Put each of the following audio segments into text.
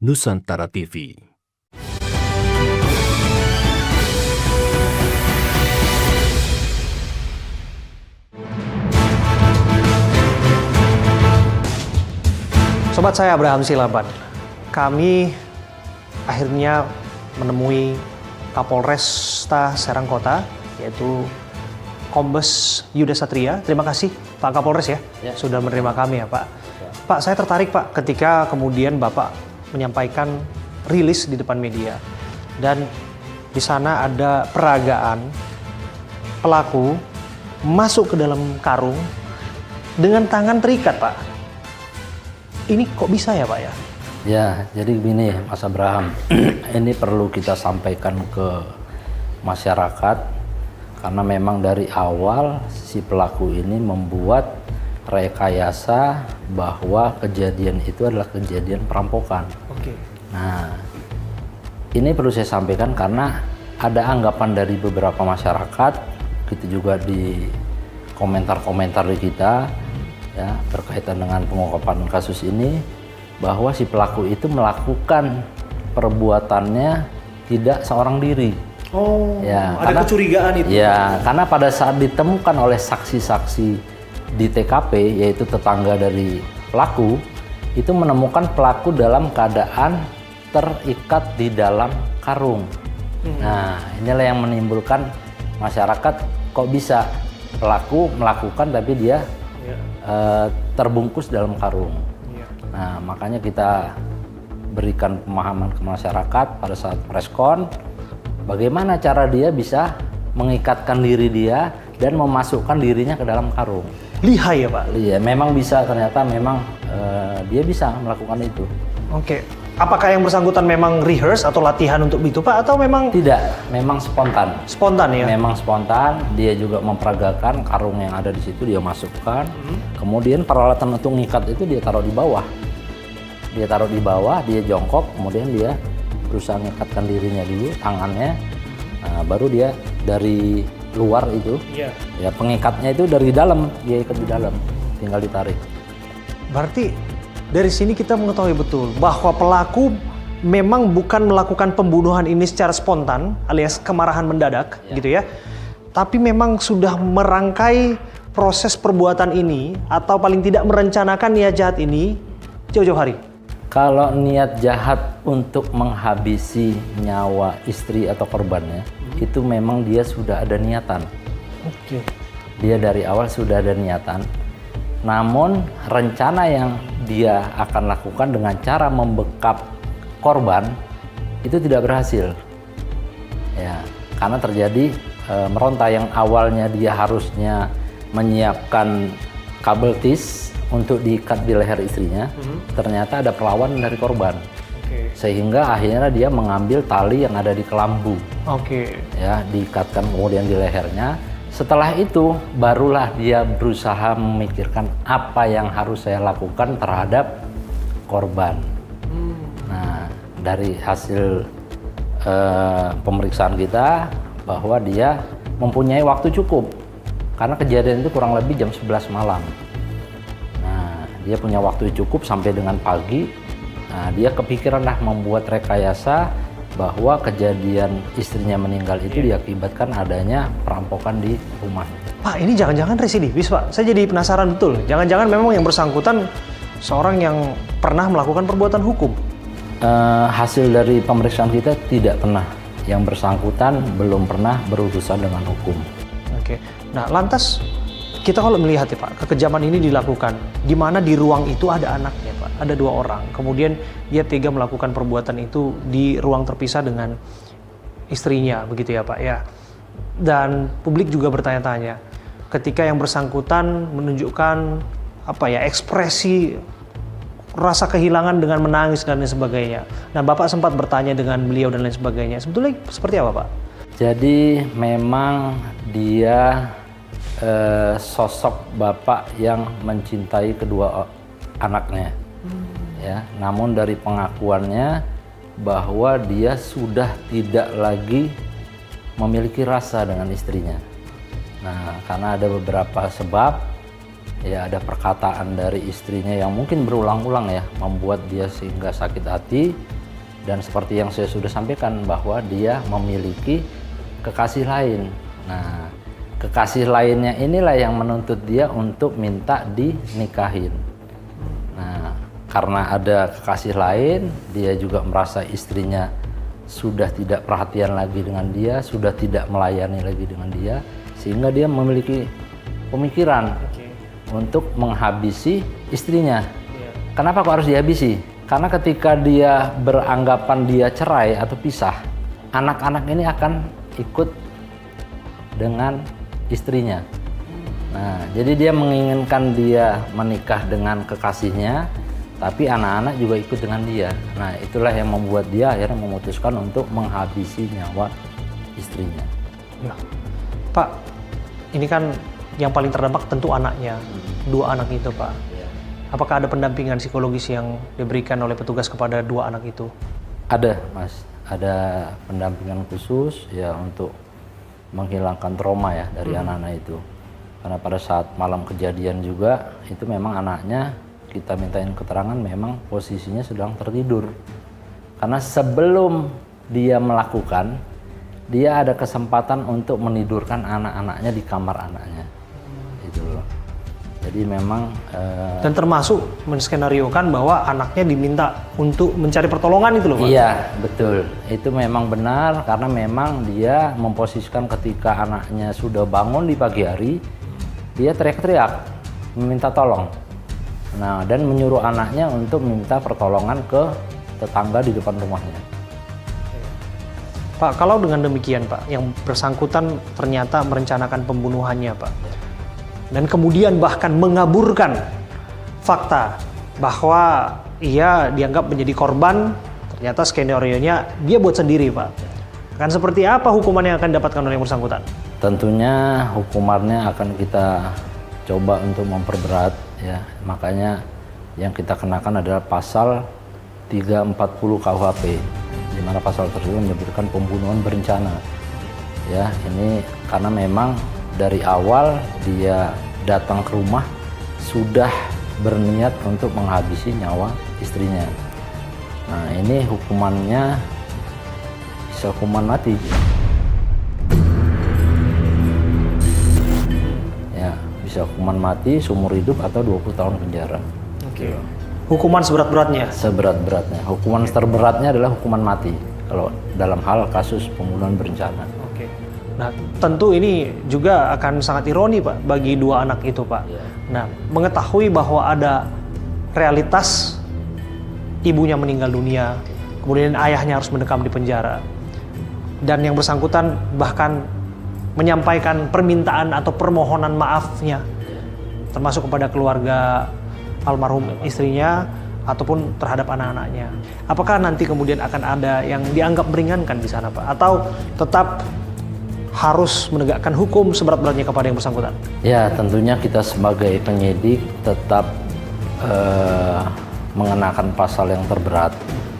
Nusantara TV. Sobat saya Abraham Silaban, kami akhirnya menemui Kapolresta Serang Kota, yaitu Kombes Yuda Satria. Terima kasih Pak Kapolres ya, sudah menerima kami ya Pak. Pak, saya tertarik Pak ketika kemudian Bapak menyampaikan rilis di depan media. Dan di sana ada peragaan pelaku masuk ke dalam karung dengan tangan terikat Pak. Ini kok bisa ya Pak ya? Ya, jadi begini Mas Abraham, ini perlu kita sampaikan ke masyarakat karena memang dari awal si pelaku ini membuat rekayasa bahwa kejadian itu adalah kejadian perampokan. Oke. Nah, ini perlu saya sampaikan karena ada anggapan dari beberapa masyarakat, gitu juga di komentar-komentar di kita, ya berkaitan dengan pengungkapan kasus ini, bahwa si pelaku itu melakukan perbuatannya tidak seorang diri. Oh, ya, ada kecurigaan itu. Ya, karena pada saat ditemukan oleh saksi-saksi di TKP, yaitu tetangga dari pelaku, itu menemukan pelaku dalam keadaan terikat di dalam karung. Nah, inilah yang menimbulkan masyarakat, kok bisa pelaku melakukan tapi dia terbungkus dalam karung. Nah, makanya kita berikan pemahaman ke masyarakat pada saat preskon, bagaimana cara dia bisa mengikatkan diri dia dan memasukkan dirinya ke dalam karung. Lihai ya Pak? Iya, memang bisa, ternyata memang dia bisa melakukan itu. Oke. Apakah yang bersangkutan memang rehearse atau latihan untuk itu Pak, atau memang? Tidak, memang spontan. Spontan ya? Memang spontan, dia juga memperagakan karung yang ada di situ, dia masukkan. Kemudian peralatan untuk ngikat itu dia taruh di bawah. Dia taruh di bawah, dia jongkok, kemudian dia berusaha ngikatkan dirinya dulu, tangannya. Nah, baru dia dari luar itu, ya pengikatnya itu dari dalam, dia ikat di dalam, tinggal ditarik. Berarti dari sini kita mengetahui betul bahwa pelaku memang bukan melakukan pembunuhan ini secara spontan alias kemarahan mendadak gitu ya. Tapi memang sudah merangkai proses perbuatan ini atau paling tidak merencanakan niat jahat ini jauh-jauh hari. Kalau niat jahat untuk menghabisi nyawa istri atau korbannya, itu memang dia sudah ada niatan. Oke. Dia dari awal sudah ada niatan. Namun rencana yang dia akan lakukan dengan cara membekap korban itu tidak berhasil. Ya, karena terjadi meronta yang awalnya dia harusnya menyiapkan kabel tis untuk diikat di leher istrinya, ternyata ada perlawanan dari korban. Sehingga akhirnya dia mengambil tali yang ada di kelambu. Ya, diikatkan kemudian di lehernya. Setelah itu barulah dia berusaha memikirkan apa yang harus saya lakukan terhadap korban. Nah, dari hasil pemeriksaan kita bahwa dia mempunyai waktu cukup karena kejadian itu kurang lebih jam 11 malam. Nah, dia punya waktu cukup sampai dengan pagi. Nah, dia kepikiran lah membuat rekayasa bahwa kejadian istrinya meninggal itu diakibatkan adanya perampokan di rumah. Pak, ini jangan-jangan residivis Pak? Saya jadi penasaran betul. Jangan-jangan memang yang bersangkutan seorang yang pernah melakukan perbuatan hukum? Hasil dari pemeriksaan kita tidak pernah. Yang bersangkutan belum pernah berurusan dengan hukum. Oke. Nah, lantas kita kalau melihat ya Pak, kekejaman ini dilakukan di mana di ruang itu ada anaknya Pak, ada 2 orang. Kemudian dia tega melakukan perbuatan itu di ruang terpisah dengan istrinya, begitu ya Pak ya. Dan publik juga bertanya-tanya, ketika yang bersangkutan menunjukkan ekspresi rasa kehilangan dengan menangis dan lain sebagainya. Nah, Bapak sempat bertanya dengan beliau dan lain sebagainya. Sebetulnya seperti apa Pak? Jadi memang dia sosok bapak yang mencintai kedua anaknya, ya. Namun dari pengakuannya bahwa dia sudah tidak lagi memiliki rasa dengan istrinya. Nah, karena ada beberapa sebab, ya ada perkataan dari istrinya yang mungkin berulang-ulang ya membuat dia sehingga sakit hati. Dan seperti yang saya sudah sampaikan bahwa dia memiliki kekasih lain. Nah, kekasih lainnya inilah yang menuntut dia untuk minta dinikahin. Nah, karena ada kekasih lain, dia juga merasa istrinya sudah tidak perhatian lagi dengan dia, sudah tidak melayani lagi dengan dia, sehingga dia memiliki pemikiran untuk menghabisi istrinya. Kenapa kok harus dihabisi? Karena ketika dia beranggapan dia cerai atau pisah, anak-anak ini akan ikut dengan istrinya. Nah, jadi dia menginginkan dia menikah dengan kekasihnya, tapi anak-anak juga ikut dengan dia. Nah, itulah yang membuat dia akhirnya memutuskan untuk menghabisi nyawa istrinya. Ya. Pak, ini kan yang paling terdampak tentu anaknya, 2 anak itu, Pak. Apakah ada pendampingan psikologis yang diberikan oleh petugas kepada 2 anak itu? Ada, Mas. Ada pendampingan khusus ya untuk menghilangkan trauma ya dari anak-anak itu. Karena pada saat malam kejadian juga itu memang anaknya kita mintain keterangan memang posisinya sedang tertidur. Karena sebelum dia melakukan, dia ada kesempatan untuk menidurkan anak-anaknya di kamar anaknya. Itu loh. Jadi memang dan termasuk menskenariokan bahwa anaknya diminta untuk mencari pertolongan itu loh, Pak. Iya, betul. Itu memang benar karena memang dia memposisikan ketika anaknya sudah bangun di pagi hari, dia teriak-teriak meminta tolong. Nah, dan menyuruh anaknya untuk minta pertolongan ke tetangga di depan rumahnya. Pak, kalau dengan demikian, Pak, yang bersangkutan ternyata merencanakan pembunuhannya, Pak. Dan kemudian bahkan mengaburkan fakta bahwa ia dianggap menjadi korban, ternyata skenario-nya dia buat sendiri, Pak. Akan seperti apa hukuman yang akan didapatkan oleh yang bersangkutan? Tentunya hukumannya akan kita coba untuk memperberat ya. Makanya yang kita kenakan adalah pasal 340 KUHP, di mana pasal tersebut menyebutkan pembunuhan berencana. Ya, ini karena memang dari awal dia datang ke rumah sudah berniat untuk menghabisi nyawa istrinya. Nah, ini hukumannya bisa hukuman mati. Ya, bisa hukuman mati, seumur hidup atau 20 tahun penjara. Oke. Hukuman seberat-beratnya? Seberat-beratnya. Hukuman terberatnya adalah hukuman mati kalau dalam hal kasus pembunuhan berencana. Oke. Nah, tentu ini juga akan sangat ironi, Pak, bagi 2 anak itu, Pak. Ya. Nah, mengetahui bahwa ada realitas ibunya meninggal dunia, kemudian ayahnya harus mendekam di penjara, dan yang bersangkutan bahkan menyampaikan permintaan atau permohonan maafnya, termasuk kepada keluarga almarhum istrinya ataupun terhadap anak-anaknya. Apakah nanti kemudian akan ada yang dianggap meringankan di sana, Pak? Atau tetap harus menegakkan hukum seberat-beratnya kepada yang bersangkutan? Ya, tentunya kita sebagai penyidik tetap mengenakan pasal yang terberat,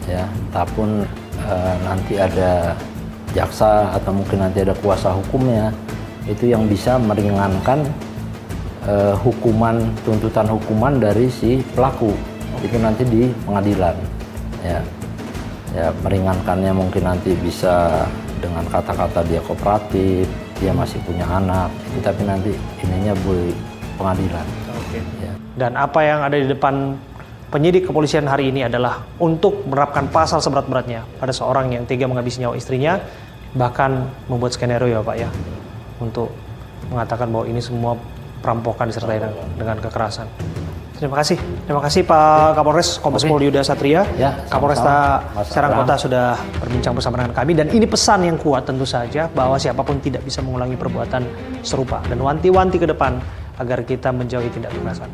ya. Ataupun nanti ada jaksa atau mungkin nanti ada kuasa hukumnya itu yang bisa meringankan tuntutan hukuman dari si pelaku. Itu nanti di pengadilan, ya. Ya, meringankannya mungkin nanti bisa dengan kata-kata dia kooperatif, dia masih punya anak, tapi nanti ininya pengadilan. Oke. Ya. Dan apa yang ada di depan penyidik kepolisian hari ini adalah untuk menerapkan pasal seberat-beratnya pada seorang yang tega menghabisi nyawa istrinya, bahkan membuat skenario ya, Pak, ya, untuk mengatakan bahwa ini semua perampokan disertai dengan kekerasan. Terima kasih Pak Kapolres Kombes Pol Yuda Satria, ya, Kapolresta Serang Kota sudah berbincang bersama dengan kami, dan ini pesan yang kuat tentu saja bahwa siapapun tidak bisa mengulangi perbuatan serupa dan wanti-wanti ke depan agar kita menjauhi tindak kekerasan.